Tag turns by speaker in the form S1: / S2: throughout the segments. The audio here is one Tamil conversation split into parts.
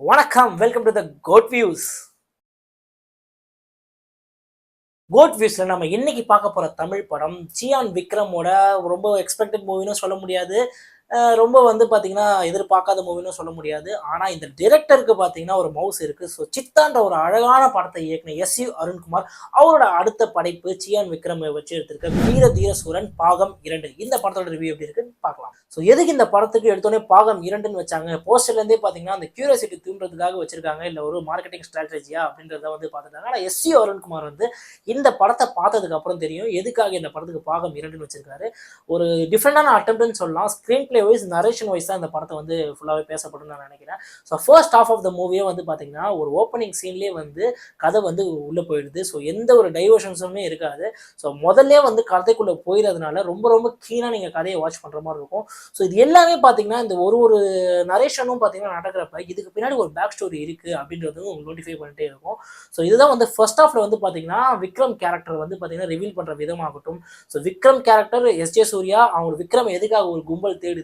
S1: வணக்கம், welcome to the code views. Code வியூஸ்ல நம்ம இன்னைக்கு பார்க்க போற தமிழ் படம் சியான் விக்ரமோட ரொம்ப எக்ஸ்பெக்டட் மூவின்னு சொல்ல முடியாது. ரொம்ப வந்து பார்த்தீங்கன்னா, எதிர்பார்க்காத மூவின்னு சொல்ல முடியாது. ஆனா இந்த டைரக்டருக்கு பார்த்தீங்கன்னா ஒரு மவுஸ் இருக்கு. ஸோ சித்தான்ற ஒரு அழகான படத்தை இயக்குன எஸ்.யு. அருண்குமார் அவரோட அடுத்த படைப்பு சியான் விக்ரமை வச்சு எடுத்திருக்க வீர தீர சூரன் பாகம் 2. இந்த படத்தோட ரிவ்யூ எப்படி இருக்குன்னு பார்க்கலாம். ஸோ எதுக்கு இந்த படத்துக்கு எடுத்தோடனே பாகம் 2ன்னு வச்சாங்க? போஸ்டர்லேருந்தே பார்த்தீங்கன்னா அந்த கியூரியாசிட்டி தூண்டுறதுக்காக வச்சிருக்காங்க, இல்ல ஒரு மார்க்கெட்டிங் ஸ்ட்ராட்டஜியா அப்படின்றத வந்து பார்த்துட்டாங்க. ஆனா எஸ்.யு. அருண்குமார் வந்து இந்த படத்தை பார்த்ததுக்கு அப்புறம் தெரியும் எதுக்காக இந்த படத்துக்கு பாகம் 2ன்னு வச்சிருக்காரு. ஒரு டிஃப்ரெண்டான அட்டெம்ப்ட்னு சொல்லலாம். Screenplay wise, narration wise தான் இந்த படத்தை வந்து ஃபுல்லாகவே பேசப்படும் நான் நினைக்கிறேன். So first half of the மூவியே வந்து பார்த்தீங்கன்னா ஒரு ஓப்பனிங் சீன்லேயே வந்து கதை வந்து உள்ளே போயிடுது. ஸோ எந்த ஒரு டைவர்ஷன்ஸுமே இருக்காது. ஸோ முதல்ல வந்து கதைக்குள்ளே போயிடுறதுனால ரொம்ப ரொம்ப கீனாக நீங்கள் கதையை வாட்ச் பண்ணுற மாதிரி இருக்கும். ஸோ இது எல்லாமே பார்த்தீங்கன்னா இந்த ஒரு ஒரு நரேஷனும் பார்த்தீங்கன்னா நடக்கிறப்ப இதுக்கு பின்னாடி ஒரு பேக் ஸ்டோரி இருக்குது அப்படின்றது உங்களுக்கு நோட்டிஃபை பண்ணிட்டே இருக்கும். ஸோ இதுதான் வந்து ஃபர்ஸ்ட் ஹாஃப்ல வந்து பார்த்தீங்கன்னா விக்ரம் கேரக்டர் வந்து பார்த்தீங்கன்னா ரிவீல் பண்ணுற விதமாகட்டும். So Vikram character S J. Suryah அவங்க விக்ரம் எதுக்காக ஒரு கும்பல் தேடுது,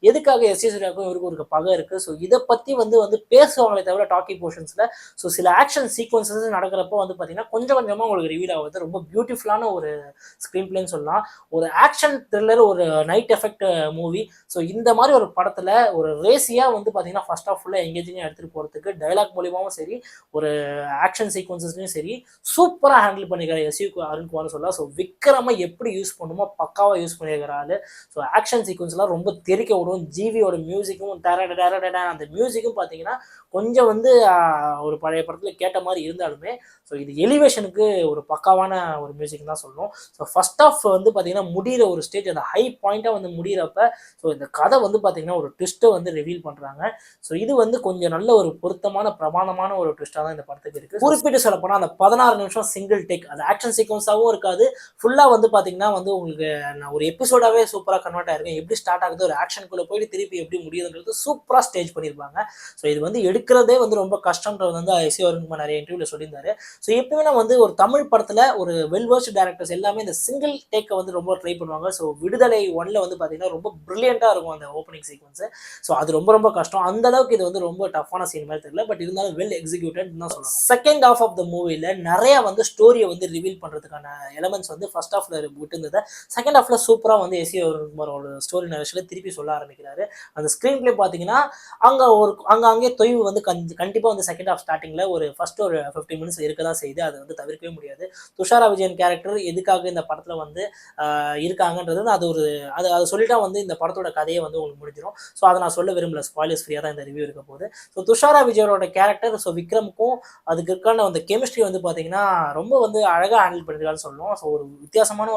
S1: எதுக்காக எஸ்.ஜே. சூர்யாவுக்கும் இவருக்கும் ஒரு பகை இருக்குது. ஸோ இதை பற்றி வந்து வந்து பேசுவாங்களே தவிர டாக்கிங் போர்ஷன்ஸில். ஸோ சில ஆக்ஷன் சீக்வன்சஸ் நடக்கிறப்போ வந்து பார்த்தீங்கன்னா கொஞ்சம் கொஞ்சமாக உங்களுக்கு ரிவீல் ஆகுது. ரொம்ப பியூட்டிஃபுல்லான ஒரு ஸ்க்ரீன் பிளேன்னு சொல்லலாம். ஒரு ஆக்ஷன் த்ரில்லர், ஒரு நைட் எஃபெக்ட் மூவி. ஸோ இந்த மாதிரி ஒரு படத்தில் ஒரு ரேசியாக வந்து பார்த்தீங்கன்னா ஃபர்ஸ்ட் ஆஃப் ஃபுல்லாக எங்கேஜிங்காக எடுத்துகிட்டு போகிறதுக்கு டைலாக் மூலியமாகவும் சரி, ஒரு ஆக்ஷன் சீக்வன்சஸ்லையும் சரி சூப்பராக ஹேண்டில் பண்ணிக்கிற எஸ்.யு. அருண்குமார் சொல்லலாம். ஸோ விக்ரமை எப்படி யூஸ் பண்ணுமோ பக்காவாக யூஸ் பண்ணியிருக்கிறாரு. ஸோ ஆக்ஷன் சீக்வன்ஸ்லாம் ரொம்ப தெறிக்க விடும். ஜிவியோட மியூசிக்கும் அந்த மியூசிக்கும் பார்த்தீங்கன்னா கொஞ்சம் வந்து ஒரு பழைய படத்தில் கேட்ட மாதிரி இருந்தாலுமே ஸோ இது எலிவேஷனுக்கு ஒரு பக்காவான ஒரு மியூசிக் தான் சொல்லணும். ஸோ ஃபர்ஸ்ட் ஆஃப் வந்து பார்த்தீங்கன்னா முடிகிற ஒரு ஸ்டேஜ் அந்த ஹை பாயிண்ட்டாக வந்து முடிகிறப்ப ஸோ இந்த கதை வந்து பார்த்தீங்கன்னா ஒரு ட்விஸ்ட்டை வந்து ரிவீல் பண்ணுறாங்க. ஸோ இது வந்து கொஞ்சம் நல்ல ஒரு பொருத்தமான பிரமாணமான ஒரு ட்விஸ்ட்டாக தான் இந்த படத்துக்கு இருக்குது. குறிப்பிட்டு சொல்ல போனால் அந்த 16 நிமிஷம் சிங்கிள் டேக் அது ஆக்ஷன் சீக்வன்ஸாகவும் இருக்காது. ஃபுல்லாக வந்து பார்த்தீங்கன்னா வந்து உங்களுக்கு நான் ஒரு எபிசோடாகவே சூப்பராக கன்வெர்ட் ஆயிருக்கேன். எப்படி ஸ்டார்ட் ஆகுது, ஒரு ஆக்ஷனுக்குள்ளே போயிட்டு திருப்பி எப்படி முடியுதுன்றது சூப்பராக ஸ்டேஜ் பண்ணியிருப்பாங்க. ஸோ இது வந்து எடுக்கிறதே வந்து ரொம்ப கஷ்டம்ன்றது வந்து எஸ்.யு. அருண்குமார் நிறைய இன்டர்வியூவில் சொல்லியிருந்தாரு. ஸோ எப்பவுமே நம்ம வந்து ஒரு தமிழ் படத்தில் ஒரு வெல் வர்ஸ்ட் டேரக்டர்ஸ் எல்லாமே இந்த சிங்கிள் டேக்கை வந்து ரொம்ப ட்ரை பண்ணுவாங்க. ஸோ விடுதலை 1ல வந்து பார்த்தீங்கன்னா ரொம்ப பிரில்லியண்ட்டாக இருக்கும் அந்த ஓப்பனிங் சீக்வன்ஸு. ஸோ அது ரொம்ப ரொம்ப கஷ்டம். அந்த அளவுக்கு இது வந்து ரொம்ப டஃப்பான சீன் மாதிரி தெரியல. பட் இருந்தாலும் வெல் எக்ஸிக்யூட்டட் தான் சொல்லணும். செகண்ட் ஹாஃப் ஆஃப் த மூவியில் நிறைய வந்து ஸ்டோரியை வந்து ரிவீல் பண்ணுறதுக்கான எலமெண்ட்ஸ் வந்து ஃபர்ஸ்ட் ஹாஃப்ல விட்டுருந்ததை செகண்ட் ஹாஃப்ல சூப்பராக வந்து எஸ்.யு. அருண்குமாரோட ஸ்டோரி நரேஷனில் திருப்பி சொல்ல ஆரம்பிக்கிறாரு. அந்த ஸ்க்ரீன் பிளே பார்த்தீங்கன்னா அங்கே தொய்வு வந்து கண்டிப்பாக வந்து செகண்ட் ஹாஃப் ஸ்டார்டிங்கில் ஒரு ஃபர்ஸ்ட் ஒரு 15 மினிட்ஸ் இருக்க தான் செய்யுது. அதை வந்து தவிர்க்கவே முடியாது. துஷாரா விஜயன் கேரக்டர் எதுக்காக இந்த படத்தில் வந்து இருக்காங்கன்றது அது ஒரு அதை சொல்லிட்டா வந்து இந்த படத்தோட கதையை வந்து உங்களுக்கு முடிஞ்சிடும். ஸோ அதை நான் சொல்ல விரும்பல, ஸ்பாய்லர்ஸ் ஃப்ரீயாக தான் இந்த ரிவ்யூ இருக்க போகுது. ஸோ துஷாரா விஜயனோட கேரக்டர் ஸோ விக்ரமுக்கும் அதுக்கு இருக்கான அந்த கெமிஸ்ட்ரி வந்து பார்த்தீங்கன்னா ரொம்ப வந்து அழகாக ஹேண்டில் பண்ணிருக்கான்னு சொல்லணும். ஸோ ஒரு வித்தியாசமான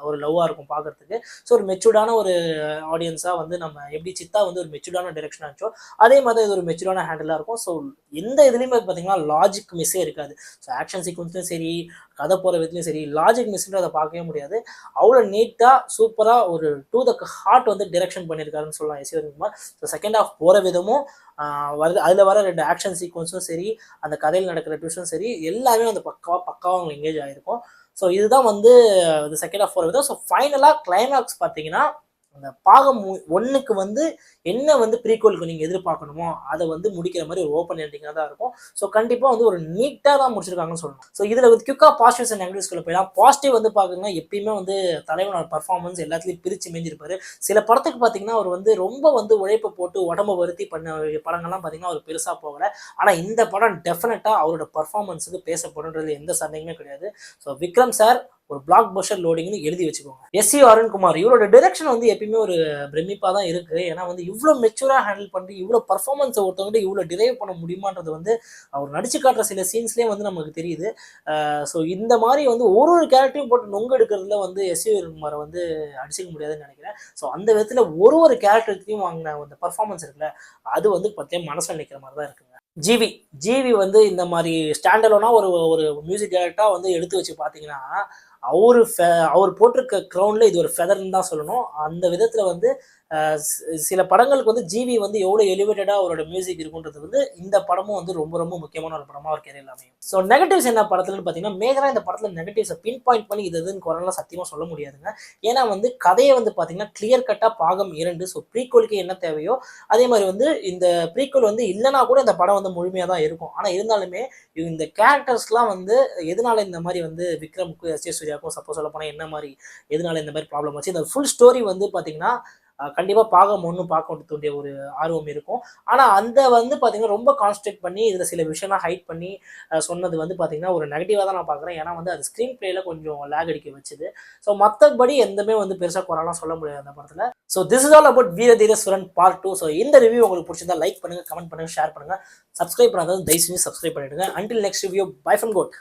S1: ஒரு லவ்வாக இருக்கும் பார்க்கறதுக்கு. ஸோ ஒரு மெச்சூர்டான ஒரு ஆடியன்ஸாக வந்து நம்ம எப்படி சித்தா வந்து ஒரு மெச்சூர்டான டைரக்ஷன் ஆச்சோ அதே மாதிரி இது ஒரு மெச்சூர்டான ஹேண்டிலாக இருக்கும். ஸோ எந்த இதுலையுமே பார்த்தீங்கன்னா லாஜிக் மிஸ்ஸே இருக்காது. ஸோ ஆக்ஷன் சீக்வன்ஸ்லையும் சரி, கதை போகிற விதத்துலையும் சரி, லாஜிக் மிஸ்ன்ற அதை பார்க்கவே முடியாது. அவ்வளோ நீட்டாக சூப்பராக ஒரு டு த ஹார்ட் வந்து டிரெக்ஷன் பண்ணியிருக்காருன்னு சொல்லலாம் எஸ்.யு. அருண்குமார். ஸோ செகண்ட் ஹாஃப் போகிற விதமும் வருது, அதில் வர 2 ஆக்ஷன் சீக்வன்ஸும் சரி, அந்த கதையில் நடக்கிற ட்விஸ்டும் சரி, எல்லாமே வந்து பக்காவாக அவங்க எங்கேஜ் ஆகிருக்கும். ஸோ இதுதான் வந்து செகண்ட் ஹாஃப் போகிற விதம். ஸோ ஃபைனலாக கிளைமேக்ஸ் பார்த்தீங்கன்னா அந்த பாகம் 1க்கு வந்து என்ன வந்து ப்ரீக்வலுக்கு நீங்கள் எதிர்பார்க்கணுமோ அதை வந்து முடிக்கிற மாதிரி ஒரு ஓப்பன் எண்டிங்காக தான் இருக்கும். ஸோ கண்டிப்பாக வந்து ஒரு நீட்டாக தான் முடிச்சிருக்காங்கன்னு சொல்லணும். ஸோ இதில் வந்து குயிக்காக பாசிட்டிவ்ஸ் அண்ட் நெகட்டிவ்ஸ்குள்ள போயிடலாம். பாசிட்டிவ் வந்து பார்க்குங்கன்னா எப்பயுமே வந்து தலைவனோட பர்ஃபார்மன்ஸ் எல்லாத்துலேயும் பிரித்து மேஞ்சிருப்பாரு. சில படத்துக்கு பார்த்தீங்கன்னா அவர் வந்து ரொம்ப வந்து உழைப்பு போட்டு உடம்பை வருத்தி பண்ண படங்கள்லாம் பார்த்தீங்கன்னா அவர் பெருசாக போகலை. ஆனால் இந்த படம் டெஃபினட்டாக அவரோட பர்ஃபார்மன்ஸுக்கு பேசப்படுன்றது எந்த சந்தேகமே கிடையாது. ஸோ விக்ரம் சார் ஒரு பிளாக் பஸ்டர் லோடிங்னு எழுதி வச்சுக்கோங்க. எஸ்.யு. அருண்குமார் இவரோட டைரக்ஷன் வந்து எப்பயுமே ஒரு பிரமிப்பாக தான் இருக்குது. ஏன்னா வந்து இவ்வளோ மெச்சூராக ஹேண்டில் பண்ணி இவ்வளோ பர்ஃபார்மன்ஸை ஒருத்தவங்க இவ்வளோ டிரைவ் பண்ண முடியுமான்றது வந்து அவர் நடிச்சு காட்டுற சில சீன்ஸ்லேயே வந்து நமக்கு தெரியுது. ஸோ இந்த மாதிரி வந்து ஒரு கேரக்டரையும் போட்டு நொங்கு எடுக்கிறதுல வந்து எஸ்.யு. அருண்குமாரை வந்து அடிச்சிக்க முடியாதுன்னு நினைக்கிறேன். ஸோ அந்த விதத்தில் ஒரு கேரக்டருக்கையும் வாங்கின அந்த பர்ஃபார்மன்ஸ் இருக்குல்ல, அது வந்து பார்த்தீங்கன்னா மனசில் நிற்கிற மாதிரி தான் இருக்குங்க. ஜிவி வந்து இந்த மாதிரி ஸ்டாண்டலோனா ஒரு ஒரு மியூசிக் டைரக்டராக வந்து எடுத்து வச்சு பார்த்தீங்கன்னா அவர் போட்டிருக்க க்ரௌனில் இது ஒரு ஃபெதர்ன்னு தான் சொல்லணும். அந்த விதத்தில் வந்து சில படங்களுக்கு வந்து ஜிவி வந்து எவ்வளோ எலிவேட்டடாக அவரோட மியூசிக் இருக்குன்றது வந்து இந்த படமும் வந்து ரொம்ப ரொம்ப முக்கியமான ஒரு படமாக அவர் கேரியர் அமையும். ஸோ நெகட்டிவ்ஸ் என்ன படத்துலன்னு பார்த்தீங்கன்னா மேஜராக இந்த படத்தில் நெகட்டிவ்ஸை பின் பாயிண்ட் பண்ணி இதுன்னு குரலாம் சத்தியமாக சொல்ல முடியாதுங்க. ஏன்னா வந்து கதையை வந்து பார்த்தீங்கன்னா கிளியர் கட்டாக பாகம் 2. ஸோ ப்ரீக்வலுக்கு என்ன தேவையோ அதே மாதிரி வந்து இந்த ப்ரீக்வல் வந்து இல்லைனா கூட இந்த படம் வந்து முழுமையாக தான் இருக்கும். ஆனால் இருந்தாலுமே இந்த கேரக்டர்ஸ்லாம் வந்து எதனால இந்த மாதிரி வந்து விக்ரமுக்கும் எஸ் ஜே சூர்யாவுக்கும் சப்போஸ் சொல்ல போனால் என்ன மாதிரி எதனால இந்த மாதிரி ப்ராப்ளம் வச்சு இந்த ஃபுல் ஸ்டோரி வந்து பார்த்தீங்கன்னா கண்டிப்பாக பாகம் 1 பார்க்க தூண்டிய ஒரு ஆர்வம் இருக்கும். ஆனால் அந்த வந்து பார்த்தீங்கன்னா ரொம்ப கான்சன்ட்ரேட் பண்ணி இதில் சில விஷயம்லாம் ஹைட் பண்ணி சொன்னது வந்து பார்த்தீங்கன்னா ஒரு நெகட்டிவாக தான் நான் பார்க்குறேன். ஏன்னா வந்து அது ஸ்க்ரீன் பிளேயில் கொஞ்சம் லேக் அடிக்க வச்சுது. ஸோ மற்றபடி எதுவுமே வந்து பெருசாக குறைலாம் சொல்ல முடியாது அந்த படத்தில். So this is all about வீர தீர சுரன் பார்ட் 2. ஸோ இந்த ரிவ்யூ உங்களுக்கு பிடிச்சிருந்தா லைக் பண்ணுங்கள், கமெண்ட் பண்ணுங்கள், ஷேர் பண்ணுங்கள். சப்ஸ்கிரைப் பண்ணாதது தயவு செஞ்சு சப்ஸ்கிரைப் பண்ணிவிடுங்க. Until next review, bye from code.